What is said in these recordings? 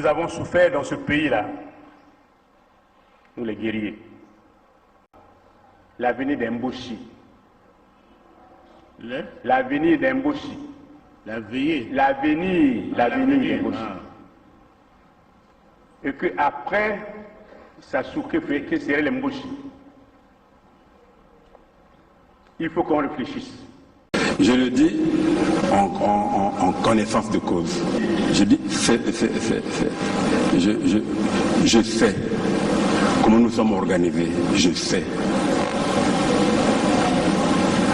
Nous avons souffert dans ce pays-là, nous les guerriers. L'avenir d'Mboshi. L'avenir d'Mboshi. L'avenir d'Mboshi. Et qu'après, ça souffre que serait l'Mboshi. Il faut qu'on réfléchisse. Je le dis en connaissance de cause. Je dis fais. Je sais comment nous sommes organisés. Je sais.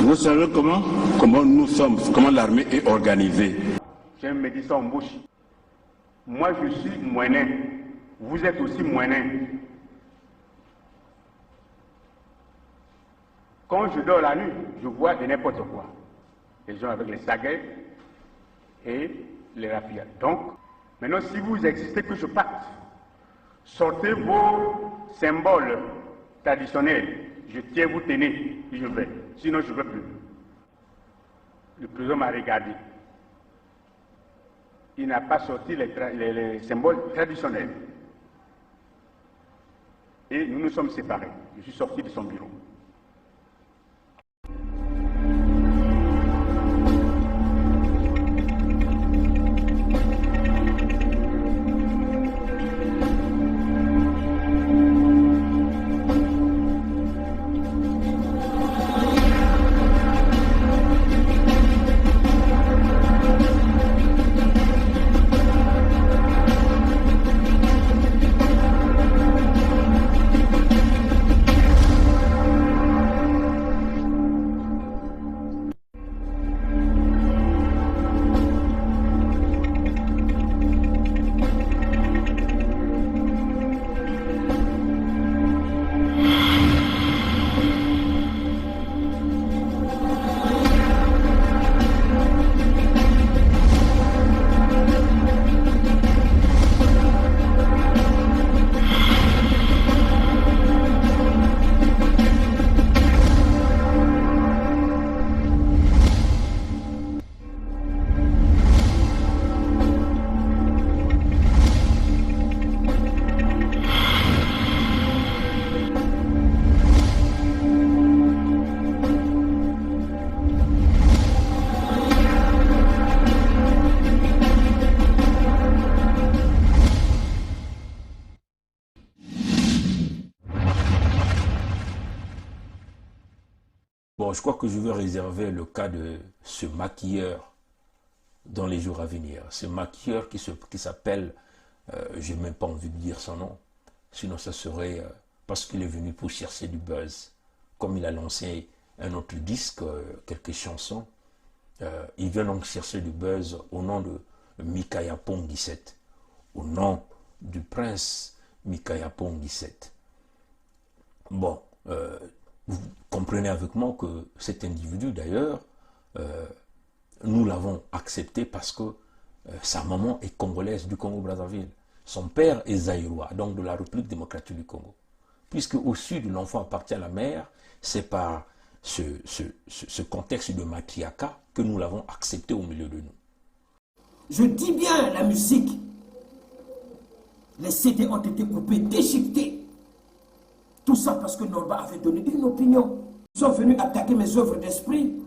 Vous savez comment nous sommes, comment l'armée est organisée. J'ai un médecin en bouche. Moi, je suis moyen. Vous êtes aussi moyen. Quand je dors la nuit, je vois de n'importe quoi. Les gens avec les saguets et les rapides. Donc, maintenant, si vous existez, que je parte, sortez vos symboles traditionnels. Je tiens, vous tenez, et je vais. Sinon, je ne veux plus. Le président m'a regardé. Il n'a pas sorti les symboles traditionnels. Et nous nous sommes séparés. Je suis sorti de son bureau. Bon, je crois que je vais réserver le cas de ce maquilleur dans les jours à venir. Ce maquilleur qui s'appelle, je n'ai même pas envie de dire son nom, sinon ça serait parce qu'il est venu pour chercher du buzz. Comme il a lancé un autre disque, quelques chansons, il vient donc chercher du buzz au nom de Mikaya Pongisset, au nom du prince Mikaya Pongisset. Bon, vous comprenez avec moi que cet individu, d'ailleurs, nous l'avons accepté parce que sa maman est congolaise du Congo-Brazzaville. Son père est zaïrois, donc de la République démocratique du Congo. Puisque au sud, l'enfant appartient à la mère, c'est par ce contexte de matriarcat que nous l'avons accepté au milieu de nous. Je dis bien la musique. Les CD ont été coupés, déchiquetés. Tout ça parce que Norba avait donné une opinion. Ils sont venus attaquer mes œuvres d'esprit.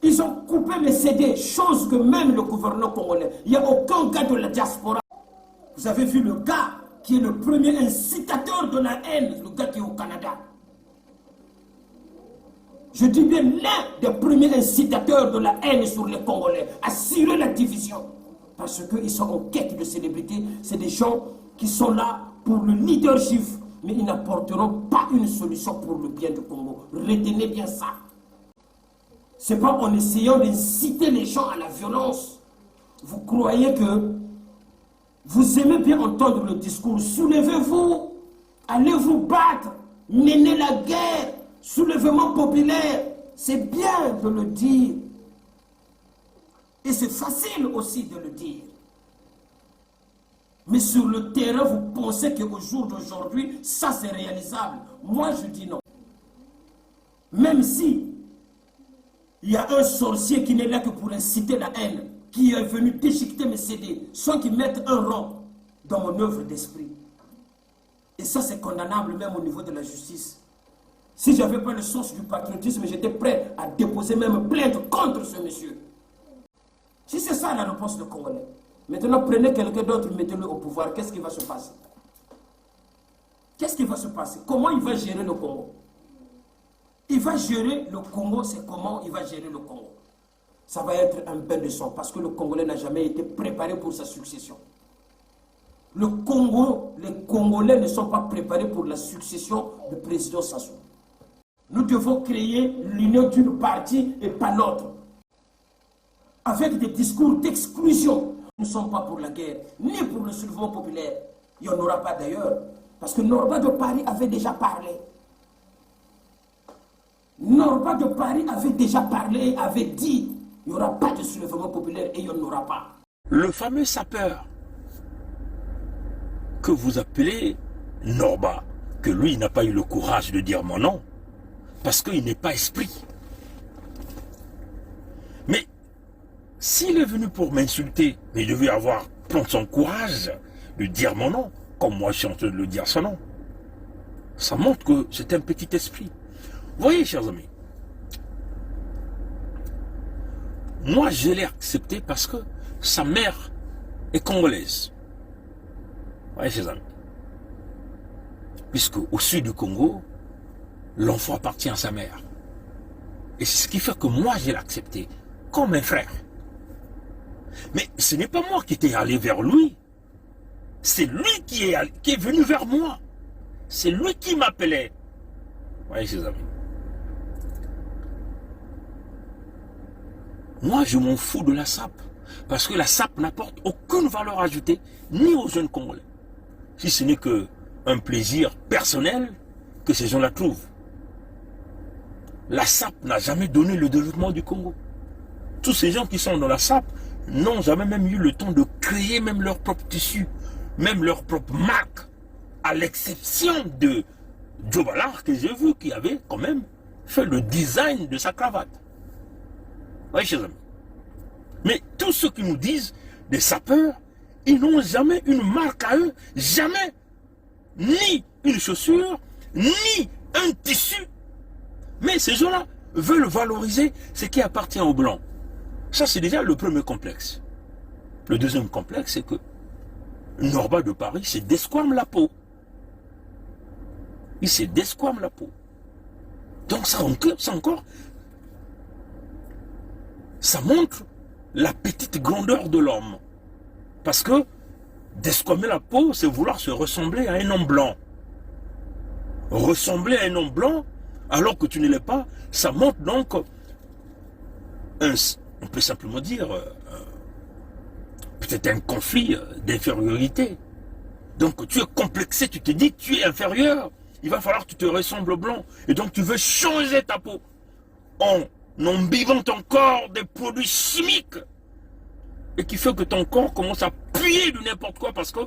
Ils ont coupé mes CD, chose que même le gouvernement congolais, il n'y a aucun gars de la diaspora. Vous avez vu le gars qui est le premier incitateur de la haine, le gars qui est au Canada. Je dis bien l'un des premiers incitateurs de la haine sur les Congolais, assurer la division. Parce qu'ils sont en quête de célébrité, c'est des gens qui sont là pour le leadership, mais ils n'apporteront pas une solution pour le bien du Congo. Retenez bien ça. Ce n'est pas en essayant d'inciter les gens à la violence. Vous croyez que vous aimez bien entendre le discours. Soulevez-vous, allez vous battre, menez la guerre, soulèvement populaire. C'est bien de le dire. Et c'est facile aussi de le dire. Mais sur le terrain, vous pensez qu'au jour d'aujourd'hui, ça c'est réalisable. Moi, je dis non. Même si il y a un sorcier qui n'est là que pour inciter la haine, qui est venu déchiqueter mes CD sans qu'ils mettent un rang dans mon œuvre d'esprit. Et ça, c'est condamnable même au niveau de la justice. Si je n'avais pas le sens du patriotisme, j'étais prêt à déposer même plainte contre ce monsieur. Si c'est ça la réponse des Congolais, maintenant prenez quelqu'un d'autre et mettez-le au pouvoir, qu'est-ce qui va se passer? Qu'est-ce qui va se passer? Comment il va gérer le Congo? Il va gérer le Congo, c'est comment il va gérer le Congo? Ça va être un bain de sang parce que le Congolais n'a jamais été préparé pour sa succession. Le Congo, les Congolais ne sont pas préparés pour la succession du président Sassou. Nous devons créer l'union d'une partie et pas l'autre. Avec des discours d'exclusion. Nous ne sommes pas pour la guerre, ni pour le soulèvement populaire. Il n'y en aura pas d'ailleurs. Parce que Norba de Paris avait déjà parlé. Norba de Paris avait déjà parlé et avait dit il n'y aura pas de soulèvement populaire et il n'y en aura pas. Le fameux sapeur que vous appelez Norba, que lui n'a pas eu le courage de dire mon nom, parce qu'il n'est pas esprit. Mais s'il est venu pour m'insulter, mais il devait prendre son courage de dire mon nom, comme moi je suis en train de le dire son nom. Ça montre que c'est un petit esprit. Vous voyez, chers amis, moi je l'ai accepté parce que sa mère est congolaise. Vous voyez, chers amis, puisque au sud du Congo, l'enfant appartient à sa mère. Et c'est ce qui fait que moi je l'ai accepté comme un frère. Mais ce n'est pas moi qui étais allé vers lui. C'est lui qui est venu vers moi. C'est lui qui m'appelait. Vous voyez, ses amis. Moi, je m'en fous de la SAP. Parce que la SAP n'apporte aucune valeur ajoutée, ni aux jeunes Congolais. Si ce n'est qu'un plaisir personnel que ces gens-là trouvent. La SAP n'a jamais donné le développement du Congo. Tous ces gens qui sont dans la SAP n'ont jamais même eu le temps de créer même leur propre tissu, même leur propre marque, à l'exception de Joe Ballard, que j'ai vu, qui avait quand même fait le design de sa cravate. Oui, chers amis. Mais tous ceux qui nous disent des sapeurs, ils n'ont jamais une marque à eux, jamais, ni une chaussure, ni un tissu. Mais ces gens-là veulent valoriser ce qui appartient aux Blancs. Ça, c'est déjà le premier complexe. Le deuxième complexe, c'est que Norba de Paris se desquame la peau. Il se desquame la peau. Donc ça encore, ça montre la petite grandeur de l'homme. Parce que desquamer la peau, c'est vouloir se ressembler à un homme blanc. Ressembler à un homme blanc, alors que tu ne l'es pas, ça montre donc on peut simplement dire peut-être un conflit d'infériorité. Donc tu es complexé, tu te dis que tu es inférieur. Il va falloir que tu te ressembles au blanc. Et donc tu veux changer ta peau en imbibant ton corps des produits chimiques. Et qui fait que ton corps commence à puer de n'importe quoi parce que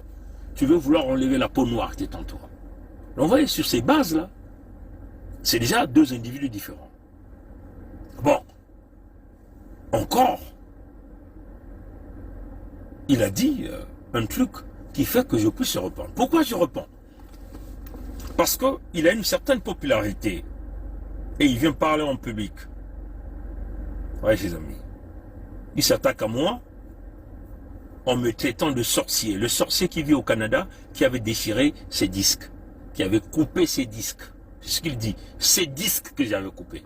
tu veux vouloir enlever la peau noire qui t'entoure. Donc vous voyez, sur ces bases-là, c'est déjà deux individus différents. Bon. Encore, il a dit un truc qui fait que je puisse répondre. Pourquoi je réponds? Parce qu'il a une certaine popularité et il vient parler en public. Oui, ses amis. Il s'attaque à moi en me traitant de sorcier. Le sorcier qui vit au Canada, qui avait déchiré ses disques, qui avait coupé ses disques. C'est ce qu'il dit. Ces disques que j'avais coupés.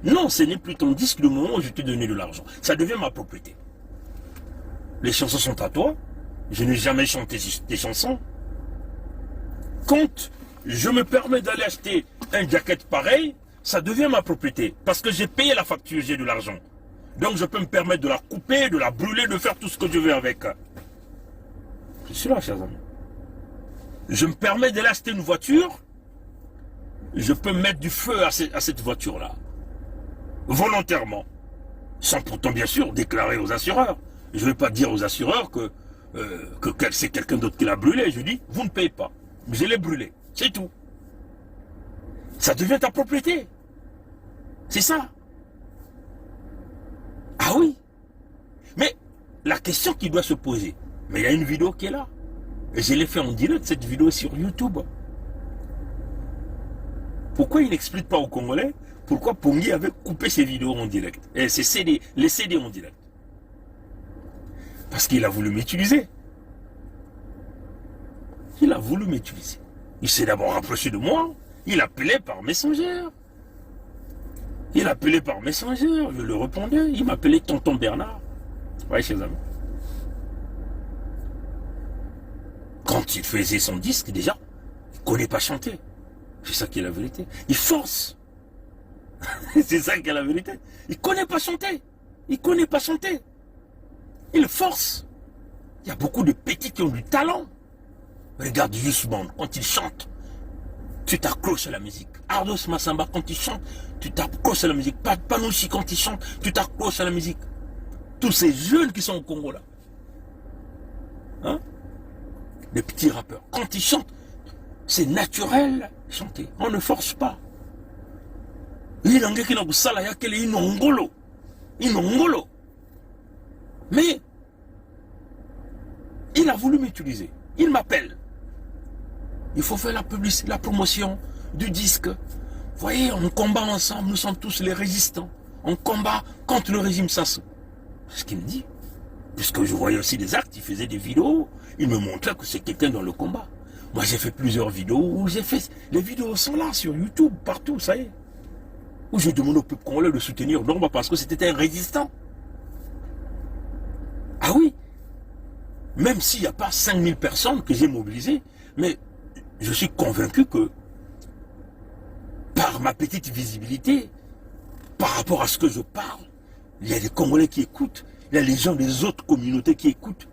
Non, ce n'est plus ton disque le moment où je t'ai donné de l'argent. Ça devient ma propriété. Les chansons sont à toi. Je n'ai jamais chanté des chansons. Quand je me permets d'aller acheter un jacket pareil, ça devient ma propriété. Parce que j'ai payé la facture, j'ai de l'argent. Donc je peux me permettre de la couper, de la brûler, de faire tout ce que je veux avec. Je suis là, chers amis. Je me permets d'aller acheter une voiture. Je peux mettre du feu à cette voiture-là. Volontairement. Sans pourtant, bien sûr, déclarer aux assureurs. Je ne vais pas dire aux assureurs que c'est quelqu'un d'autre qui l'a brûlé. Je dis, vous ne payez pas. Je l'ai brûlé. C'est tout. Ça devient ta propriété. C'est ça. Ah oui. Mais la question qui doit se poser, mais il y a une vidéo qui est là. Et je l'ai fait en direct, cette vidéo sur YouTube. Pourquoi il n'explique pas aux Congolais pourquoi Pongi avait coupé ses vidéos en direct et les CD en direct? Parce qu'il a voulu m'utiliser. Il a voulu m'utiliser. Il s'est d'abord rapproché de moi. Il appelait par Messenger. Il appelait par Messenger. Je le répondais. Il m'appelait Tonton Bernard. Ouais, chers amis. Quand il faisait son disque, déjà, il ne connaît pas chanter. C'est ça qui est la vérité. Il force. C'est ça qui est la vérité. Il ne connaît pas chanter. Il ne connaît pas chanter. Il force. Il y a beaucoup de petits qui ont du talent. Regarde Yusman, quand il chante, tu t'accroches à la musique. Ardos Massamba, quand il chante, tu t'accroches à la musique. Panouchi, quand il chante, tu t'accroches à la musique. Tous ces jeunes qui sont au Congo là. Hein? Les petits rappeurs. Quand ils chantent, c'est naturel chanter. On ne force pas. Mais il a voulu m'utiliser. Il m'appelle. Il faut faire la publicité, la promotion du disque. Vous voyez, on combat ensemble, nous sommes tous les résistants. On combat contre le régime Sassou. C'est ce qu'il me dit. Puisque je voyais aussi des actes, il faisait des vidéos, il me montrait que c'est quelqu'un dans le combat. Moi j'ai fait plusieurs vidéos où j'ai fait... Les vidéos sont là sur YouTube, partout, ça y est. Où je demande au peuple congolais de soutenir Norma parce que c'était un résistant. Ah oui. Même s'il n'y a pas 5000 personnes que j'ai mobilisées, mais je suis convaincu que par ma petite visibilité, par rapport à ce que je parle, il y a des Congolais qui écoutent, il y a les gens des autres communautés qui écoutent.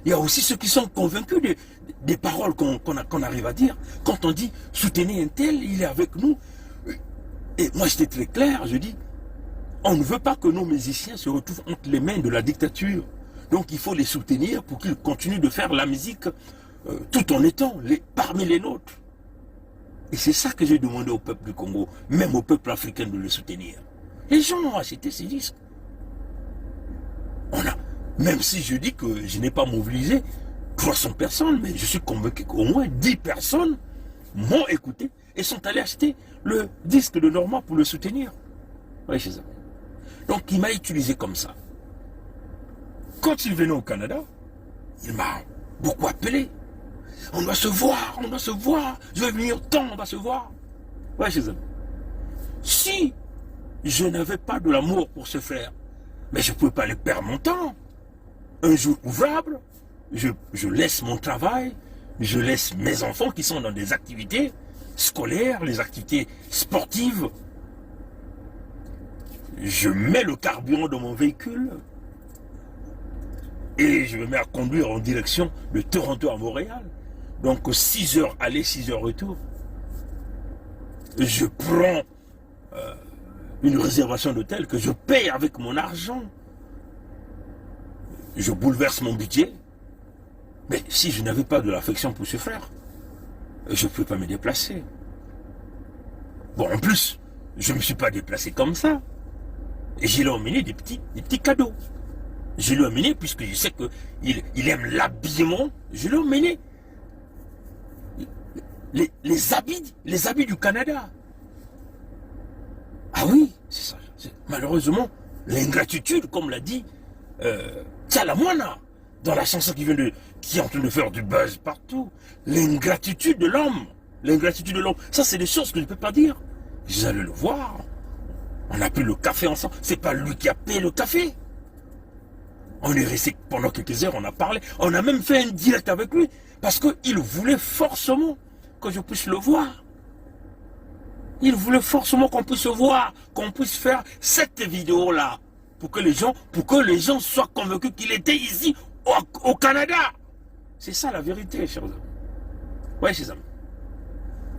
Il y a aussi ceux qui sont convaincus des paroles qu'on arrive à dire. Quand on dit soutenez un tel, il est avec nous. Et moi j'étais très clair, je dis, on ne veut pas que nos musiciens se retrouvent entre les mains de la dictature. Donc il faut les soutenir pour qu'ils continuent de faire la musique tout en étant parmi les nôtres. Et c'est ça que j'ai demandé au peuple du Congo, même au peuple africain de le soutenir. Les gens ont acheté ces disques. Même si je dis que je n'ai pas mobilisé 300 personnes, mais je suis convaincu qu'au moins 10 personnes m'ont écouté et sont allés acheter le disque de Norma pour le soutenir. Oui, chez eux. Donc il m'a utilisé comme ça. Quand il venait au Canada, il m'a beaucoup appelé. On doit se voir, on doit se voir. Je vais venir tant, on va se voir. Oui, chez eux. Si je n'avais pas de l'amour pour ce frère, mais je ne pouvais pas aller perdre mon temps. Un jour ouvrable, je laisse mon travail, je laisse mes enfants qui sont dans des activités scolaires, les activités sportives. Je mets le carburant dans mon véhicule et je me mets à conduire en direction de Toronto à Montréal. Donc 6 heures aller, 6 heures retour. Je prends une réservation d'hôtel que je paye avec mon argent. Je bouleverse mon budget. Mais si je n'avais pas de l'affection pour ce frère, je ne pouvais pas me déplacer. Bon, en plus, je ne me suis pas déplacé comme ça. Et je lui ai emmené des petits cadeaux. Je lui ai emmené, puisque je sais qu'il aime l'habillement, je lui ai emmené les habits du Canada. Ah oui, c'est ça. Malheureusement, l'ingratitude, comme l'a dit Tchalamwana, dans la chanson qui est en train de faire du buzz partout. L'ingratitude de l'homme. L'ingratitude de l'homme. Ça, c'est des choses que je ne peux pas dire. J'allais le voir. On a pris le café ensemble. C'est pas lui qui a payé le café. On est resté pendant quelques heures, on a parlé. On a même fait un direct avec lui. Parce qu'il voulait forcément que je puisse le voir. Il voulait forcément qu'on puisse se voir, qu'on puisse faire cette vidéo-là. Pour que les gens soient convaincus qu'il était ici, au Canada. C'est ça la vérité, chers amis. Oui, chers amis.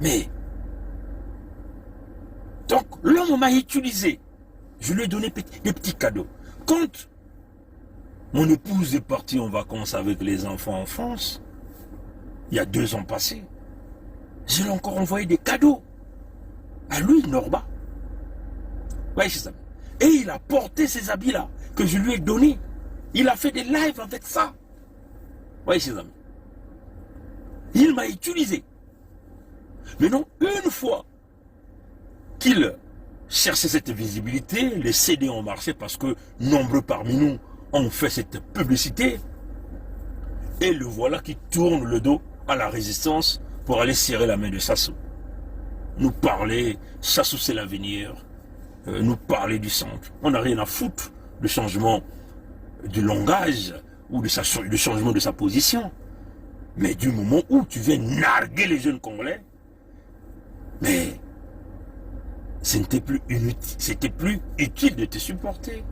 Mais, donc, l'homme m'a utilisé. Je lui ai donné des petits cadeaux. Quand mon épouse est partie en vacances avec les enfants en France, il y a 2 ans passés, je lui ai encore envoyé des cadeaux. À lui, Norba. Oui, chers amis. Et il a porté ces habits-là que je lui ai donnés. Il a fait des lives avec ça. Oui, ses amis. Il m'a utilisé. Mais non, une fois qu'il cherchait cette visibilité, les CD ont marché parce que nombreux parmi nous ont fait cette publicité. Et le voilà qui tourne le dos à la résistance pour aller serrer la main de Sassou. Nous parler, Sassou c'est l'avenir, nous parler du centre. On n'a rien à foutre du changement du langage ou du changement de sa position. Mais du moment où tu viens narguer les jeunes Congolais, mais c'était plus utile de te supporter.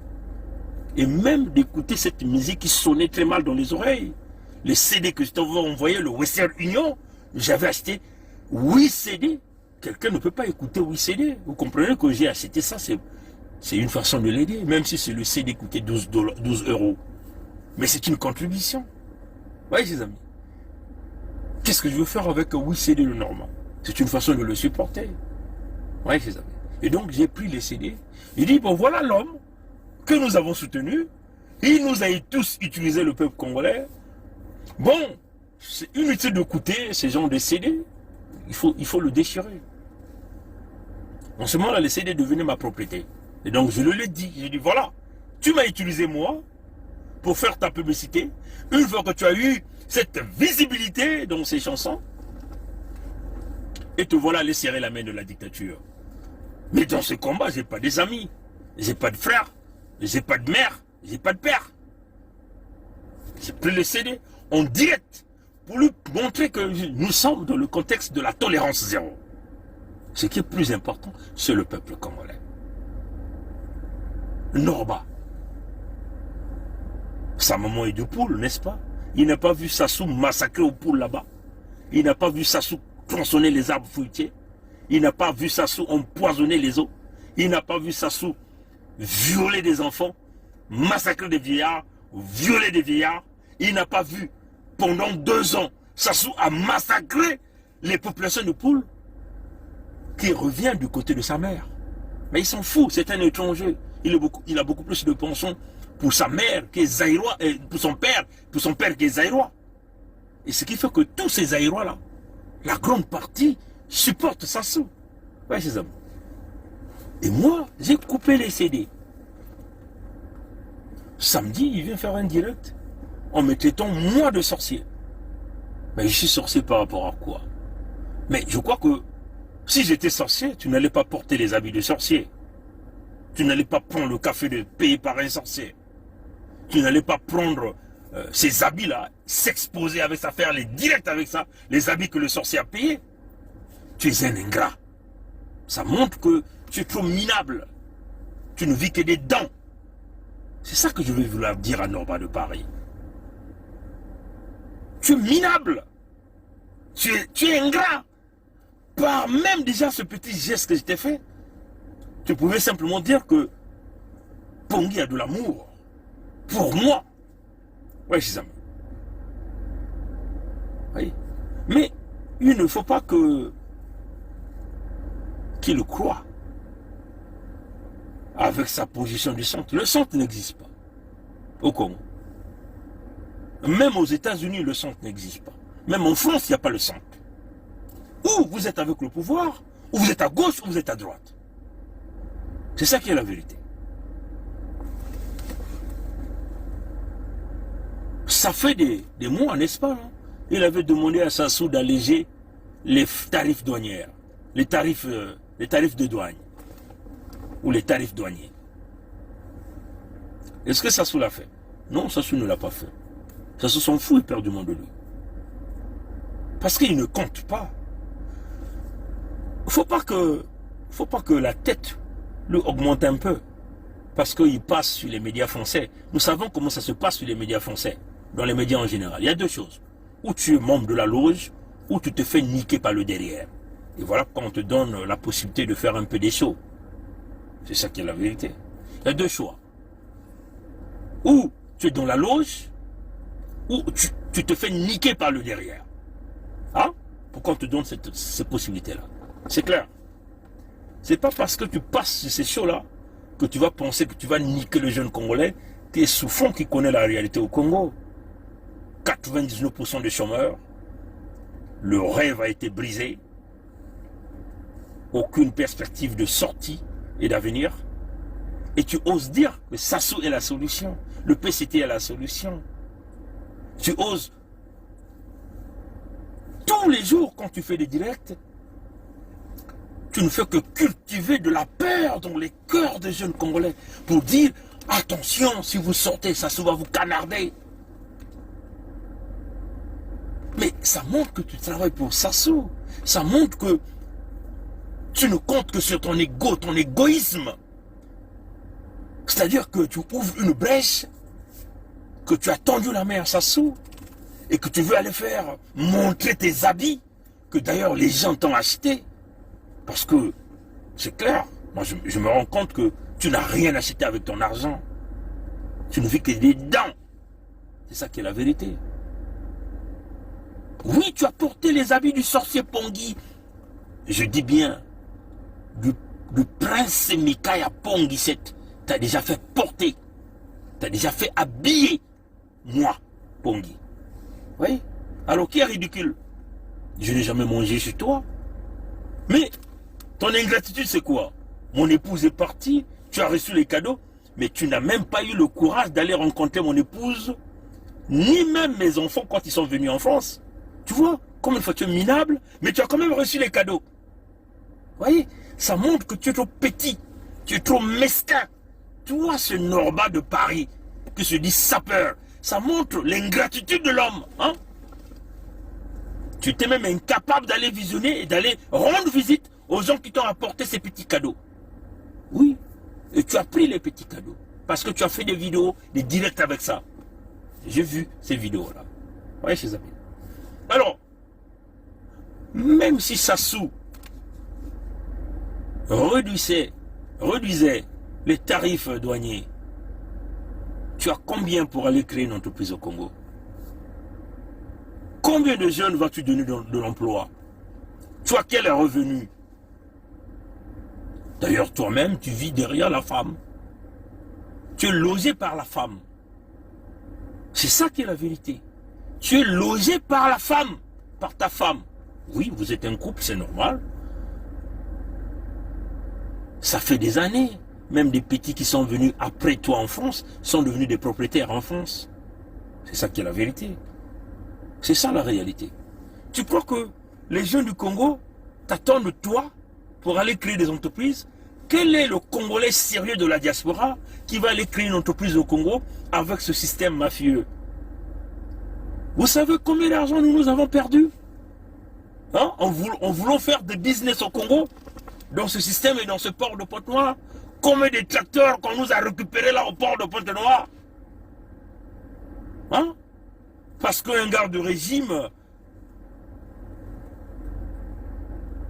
Et même d'écouter cette musique qui sonnait très mal dans les oreilles. Les CD que je t'avais envoyé, le Western Union, j'avais acheté 8 CD. Quelqu'un ne peut pas écouter 8 CD. Vous comprenez que j'ai acheté ça, c'est une façon de l'aider, même si c'est le CD coûtait 12 €. Mais c'est une contribution. Vous voyez, les amis. Qu'est-ce que je veux faire avec 8 CD le Normand? C'est une façon de le supporter. Vous voyez, les amis. Et donc, j'ai pris les CD. Il dit, bon, voilà l'homme que nous avons soutenu. Il nous a tous utilisé, le peuple congolais. Bon, c'est inutile d'écouter ces gens de CD. Il faut le déchirer. En ce moment-là, les CD devenaient ma propriété. Et donc, je le l'ai dit. J'ai dit, voilà, tu m'as utilisé moi pour faire ta publicité. Une fois que tu as eu cette visibilité dans ces chansons, et te voilà aller serrer la main de la dictature. Mais dans ce combat, j'ai pas des amis, j'ai pas de frères, j'ai pas de mère, j'ai pas de père. J'ai pris le CD en direct pour lui montrer que nous sommes dans le contexte de la tolérance zéro. Ce qui est plus important, c'est le peuple congolais. Norba, sa maman est du poule, n'est-ce pas? Il n'a pas vu Sassou massacrer au poule là-bas. Il n'a pas vu Sassou tronçonner les arbres fruitiers. Il n'a pas vu Sassou empoisonner les eaux. Il n'a pas vu Sassou violer des enfants, massacrer des vieillards, violer des vieillards. Il n'a pas vu, pendant 2 ans, Sassou a massacré les populations de poules qui revient du côté de sa mère. Mais il s'en fout, c'est un étranger. Il a beaucoup plus de pension pour sa mère qui est zaïrois, et pour son père qui est zaïrois. Et ce qui fait que tous ces zaïrois-là, la grande partie supporte Sassou. Ouais, ces hommes. Et moi, j'ai coupé les CD. Samedi, il vient faire un direct en me traitant moi de sorcier. Mais je suis sorcier par rapport à quoi? Mais je crois que si j'étais sorcier, tu n'allais pas porter les habits de sorcier. Tu n'allais pas prendre le café payé par un sorcier. Tu n'allais pas prendre ces habits-là, s'exposer avec ça, faire les directs avec ça, les habits que le sorcier a payés. Tu es un ingrat. Ça montre que tu es trop minable. Tu ne vis que des dents. C'est ça que je vais vouloir dire à Norba de Paris. Tu es minable. Tu es ingrat. Par même déjà ce petit geste que je t'ai fait, tu pouvais simplement dire que Pongui a de l'amour. Pour moi. Oui, ses amis. Oui. Mais il ne faut pas qu'il le croie avec sa position du centre. Le centre n'existe pas au Congo. Même aux États-Unis, le centre n'existe pas. Même en France, il n'y a pas le centre. Ou vous êtes avec le pouvoir, ou vous êtes à gauche, ou vous êtes à droite. C'est ça qui est la vérité. Ça fait des mois, n'est-ce pas? Hein? Il avait demandé à Sassou d'alléger les tarifs douaniers, les tarifs de douane, ou les tarifs douaniers. Est-ce que Sassou l'a fait? Non, Sassou ne l'a pas fait. Sassou s'en fout éperdument de lui. Parce qu'il ne compte pas. Faut pas que la tête lui augmente un peu. Parce qu'il passe sur les médias français. Nous savons comment ça se passe sur les médias français. Dans les médias en général. Il y a deux choses. Ou tu es membre de la loge, ou tu te fais niquer par le derrière. Et voilà quand on te donne la possibilité de faire un peu des shows. C'est ça qui est la vérité. Il y a deux choix. Ou tu es dans la loge, ou tu te fais niquer par le derrière. Hein? Pourquoi on te donne cette possibilité-là? C'est clair. C'est pas parce que tu passes sur ces shows-là que tu vas penser que tu vas niquer le jeune Congolais qui est sous fond, qui connaît la réalité au Congo. 99% des chômeurs, le rêve a été brisé, aucune perspective de sortie et d'avenir, et tu oses dire que Sassou est la solution, le PCT est la solution. Tu oses, tous les jours quand tu fais des directs, tu ne fais que cultiver de la peur dans les cœurs des jeunes Congolais pour dire, attention, si vous sortez, Sassou va vous canarder. Mais ça montre que tu travailles pour Sassou. Ça montre que tu ne comptes que sur ton ego, ton égoïsme. C'est-à-dire que tu ouvres une brèche, que tu as tendu la main à Sassou, et que tu veux aller faire montrer tes habits, que d'ailleurs les gens t'ont acheté. Parce que, c'est clair, moi je me rends compte que tu n'as rien acheté avec ton argent. Tu ne vis que des dents. C'est ça qui est la vérité. Oui, tu as porté les habits du sorcier Pongui. Je dis bien, du prince Mikaya Pongui, tu as déjà fait porter. Tu as déjà fait habiller moi, Pongui. Oui. Alors qui est ridicule? Je n'ai jamais mangé chez toi. Mais ton ingratitude, c'est quoi? Mon épouse est partie, tu as reçu les cadeaux, mais tu n'as même pas eu le courage d'aller rencontrer mon épouse, ni même mes enfants quand ils sont venus en France. Tu vois, comme une fois tu es minable, mais tu as quand même reçu les cadeaux. Vous voyez, ça montre que tu es trop petit, tu es trop mesquin. Tu vois ce Norba de Paris qui se dit sapeur, ça montre l'ingratitude de l'homme. Hein? Tu étais même incapable d'aller visionner et d'aller rendre visite aux gens qui t'ont apporté ces petits cadeaux. Oui, et tu as pris les petits cadeaux parce que tu as fait des vidéos, des directs avec ça. J'ai vu ces vidéos-là. Vous voyez, chers amis. Alors, même si Sassou réduisait les tarifs douaniers, tu as combien pour aller créer une entreprise au Congo? Combien de jeunes vas-tu donner de l'emploi? Tu as quel revenu? D'ailleurs, toi-même, tu vis derrière la femme. Tu es logé par la femme. C'est ça qui est la vérité. Tu es logé par la femme, par ta femme. Oui, vous êtes un couple, c'est normal. Ça fait des années. Même des petits qui sont venus après toi en France sont devenus des propriétaires en France. C'est ça qui est la vérité. C'est ça la réalité. Tu crois que les jeunes du Congo t'attendent de toi pour aller créer des entreprises? Quel est le Congolais sérieux de la diaspora qui va aller créer une entreprise au Congo avec ce système mafieux? Vous savez combien d'argent nous avons perdu, hein, en voulant faire des business au Congo, dans ce système et dans ce port de Pointe-Noire? Combien de tracteurs qu'on nous a récupérés là au port de Pointe-Noire, hein? Parce qu'un garde de régime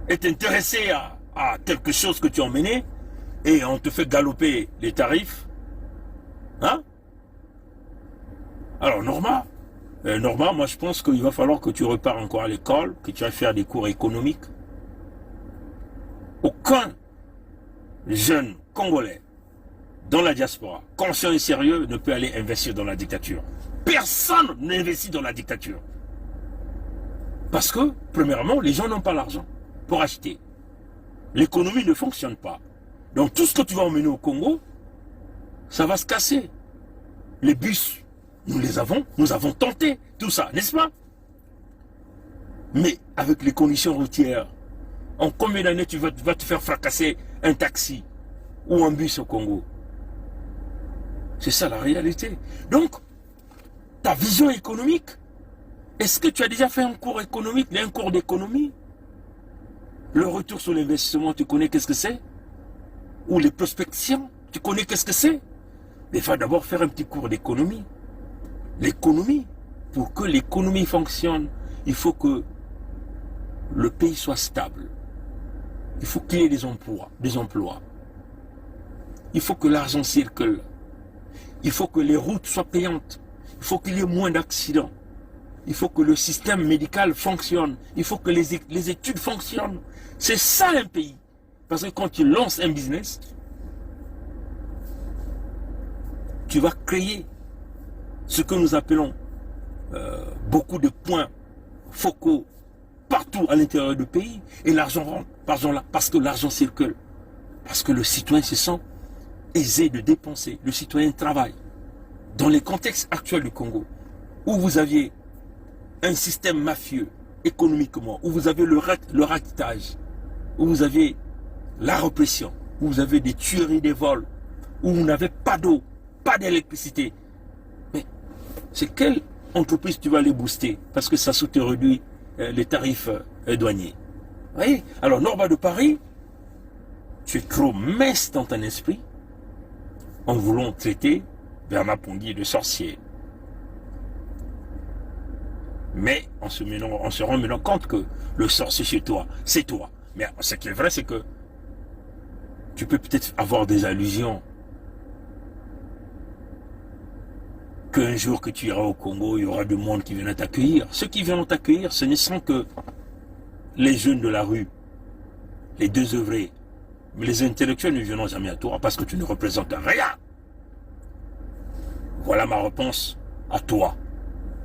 est intéressé à quelque chose que tu as emmené et on te fait galoper les tarifs, hein? Alors Norma, moi je pense qu'il va falloir que tu repars encore à l'école, que tu ailles faire des cours économiques. Aucun jeune Congolais dans la diaspora, conscient et sérieux, ne peut aller investir dans la dictature. Personne n'investit dans la dictature. Parce que, premièrement, les gens n'ont pas l'argent pour acheter. L'économie ne fonctionne pas. Donc tout ce que tu vas emmener au Congo, ça va se casser. Les bus, nous avons tenté tout ça, n'est-ce pas? Mais avec les conditions routières, en combien d'années tu vas te faire fracasser un taxi ou un bus au Congo? C'est ça la réalité. Donc, ta vision économique, est-ce que tu as déjà fait un cours économique, un cours d'économie? Le retour sur l'investissement, tu connais qu'est-ce que c'est? Ou les prospections, tu connais qu'est-ce que c'est? Mais il faut d'abord faire un petit cours d'économie. L'économie, pour que l'économie fonctionne, il faut que le pays soit stable. Il faut qu'il y ait des emplois. Il faut que l'argent circule. Il faut que les routes soient payantes. Il faut qu'il y ait moins d'accidents. Il faut que le système médical fonctionne. Il faut que les études fonctionnent. C'est ça un pays. Parce que quand tu lances un business, tu vas créer ce que nous appelons beaucoup de points focaux partout à l'intérieur du pays, et l'argent rentre parce que l'argent circule, parce que le citoyen se sent aisé de dépenser, le citoyen travaille. Dans les contextes actuels du Congo, où vous aviez un système mafieux économiquement, où vous avez le raquetage, où vous avez la répression, où vous avez des tueries, des vols, où vous n'avez pas d'eau, pas d'électricité, mais c'est quelle entreprise tu vas les booster? Parce que ça te réduit les tarifs douaniers. Vous voyez? Alors, Norba de Paris, tu es trop mince dans ton esprit en voulant traiter Bernard Ponguy de sorcier. Mais en se rendant compte que le sorcier chez toi, c'est toi. Mais ce qui est vrai, c'est que tu peux peut-être avoir des allusions qu'un jour que tu iras au Congo, il y aura du monde qui viendra t'accueillir. Ceux qui viendront t'accueillir, ce ne sont que les jeunes de la rue, les désœuvrés. Mais les intellectuels ne viendront jamais à toi parce que tu ne représentes rien. Voilà ma réponse à toi.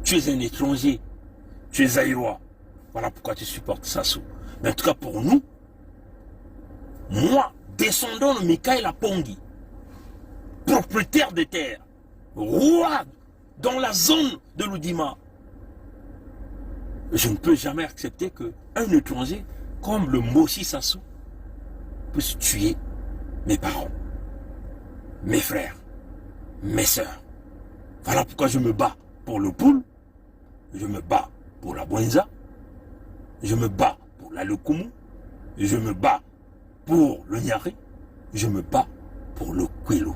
Tu es un étranger. Tu es aïrois. Voilà pourquoi tu supportes Sassou. Mais en tout cas pour nous, moi, descendant de Mikaël Ponguy, propriétaire de terre, roi dans la zone de l'Oudima, je ne peux jamais accepter qu'un étranger comme le Mossi Sassou puisse tuer mes parents, mes frères, mes sœurs. Voilà pourquoi je me bats pour le Poul, je me bats pour la Bwenza, je me bats pour la Lukumu, je me bats pour le Nyari, je me bats pour le Kwilu.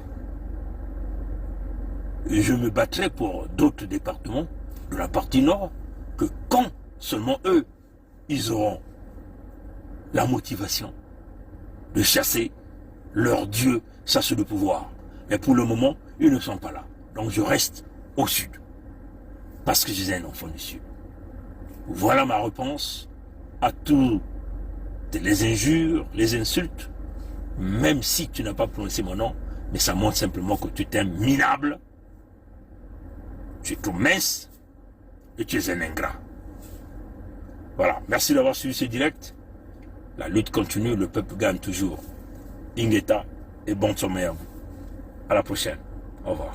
Je me battrai pour d'autres départements de la partie nord que quand seulement eux, ils auront la motivation de chasser leur Dieu, Sassou de pouvoir. Et pour le moment, ils ne sont pas là. Donc je reste au sud. Parce que je suis un enfant du sud. Voilà ma réponse à toutes les injures, les insultes, même si tu n'as pas prononcé mon nom, mais ça montre simplement que tu es un minable, tu es trop mince et tu es un ingrat. Voilà, merci d'avoir suivi ce direct. La lutte continue, le peuple gagne toujours. Ingeta et bon sommeil à vous. À la prochaine. Au revoir.